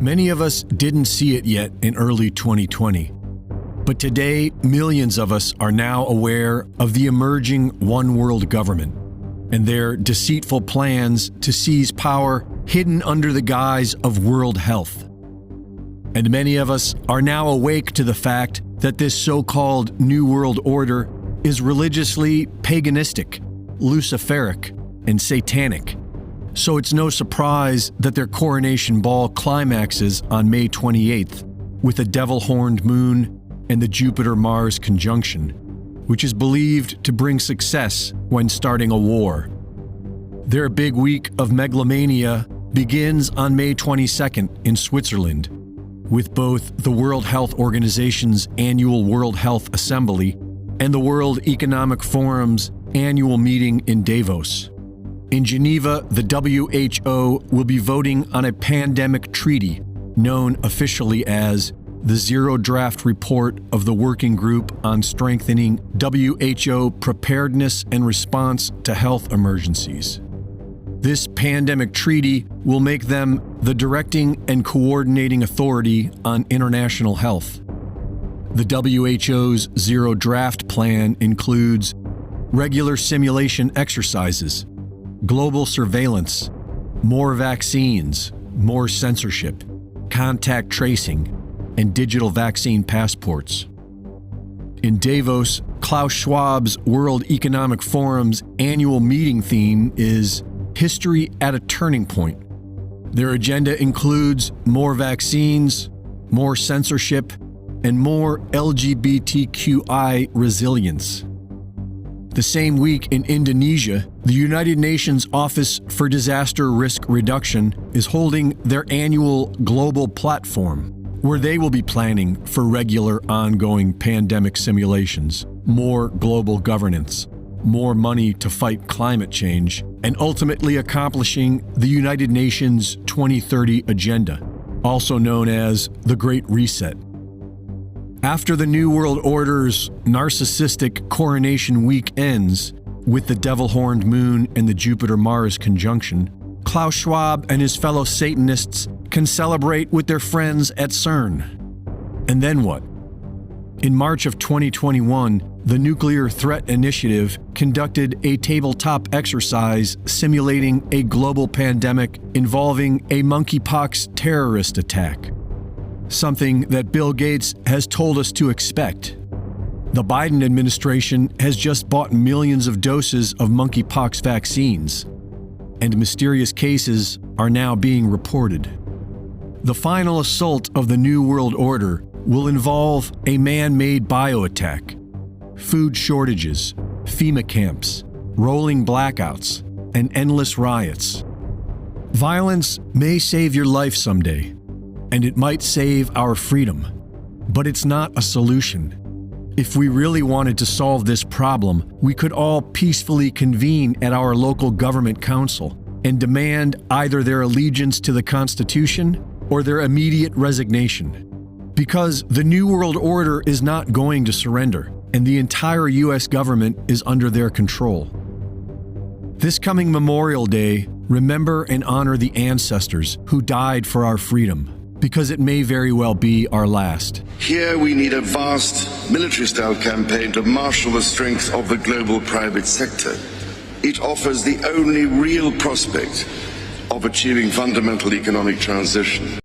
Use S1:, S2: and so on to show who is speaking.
S1: Many of us didn't see it yet in early 2020. But today, millions of us are now aware of the emerging one world government and their deceitful plans to seize power hidden under the guise of world health. And many of us are now awake to the fact that this so-called New World Order is religiously paganistic, luciferic, and satanic. So it's no surprise that their coronation ball climaxes on May 28th with a devil-horned moon and the Jupiter-Mars conjunction, which is believed to bring success when starting a war. Their big week of megalomania begins on May 22nd in Switzerland, with both the World Health Organization's annual World Health Assembly and the World Economic Forum's annual meeting in Davos. In Geneva, the WHO will be voting on a pandemic treaty known officially as the Zero Draft Report of the Working Group on Strengthening WHO Preparedness and Response to Health Emergencies. This pandemic treaty will make them the directing and coordinating authority on international health. The WHO's Zero Draft Plan includes regular simulation exercises, global surveillance, more vaccines, more censorship, contact tracing, and digital vaccine passports. In Davos, Klaus Schwab's World Economic Forum's annual meeting theme is History at a Turning Point. Their agenda includes more vaccines, more censorship, and more LGBTQI resilience. The same week in Indonesia, the United Nations Office for Disaster Risk Reduction is holding their annual global platform, where they will be planning for regular ongoing pandemic simulations, more global governance, more money to fight climate change, and ultimately accomplishing the United Nations 2030 Agenda, also known as the Great Reset. After the New World Order's narcissistic coronation week ends with the devil-horned moon and the Jupiter-Mars conjunction, Klaus Schwab and his fellow Satanists can celebrate with their friends at CERN. And then what? In March of 2021, the Nuclear Threat Initiative conducted a tabletop exercise simulating a global pandemic involving a monkeypox terrorist attack, something that Bill Gates has told us to expect. The Biden administration has just bought millions of doses of monkeypox vaccines, and mysterious cases are now being reported. The final assault of the New World Order will involve a man-made bioattack, food shortages, FEMA camps, rolling blackouts, and endless riots. Violence may save your life someday, and it might save our freedom, but it's not a solution. If we really wanted to solve this problem, we could all peacefully convene at our local government council and demand either their allegiance to the Constitution or their immediate resignation. Because the New World Order is not going to surrender, and the entire U.S. government is under their control. This coming Memorial Day, remember and honor the ancestors who died for our freedom, because it may very well be our last.
S2: Here we need a vast military-style campaign to marshal the strength of the global private sector. It offers the only real prospect of achieving fundamental economic transition.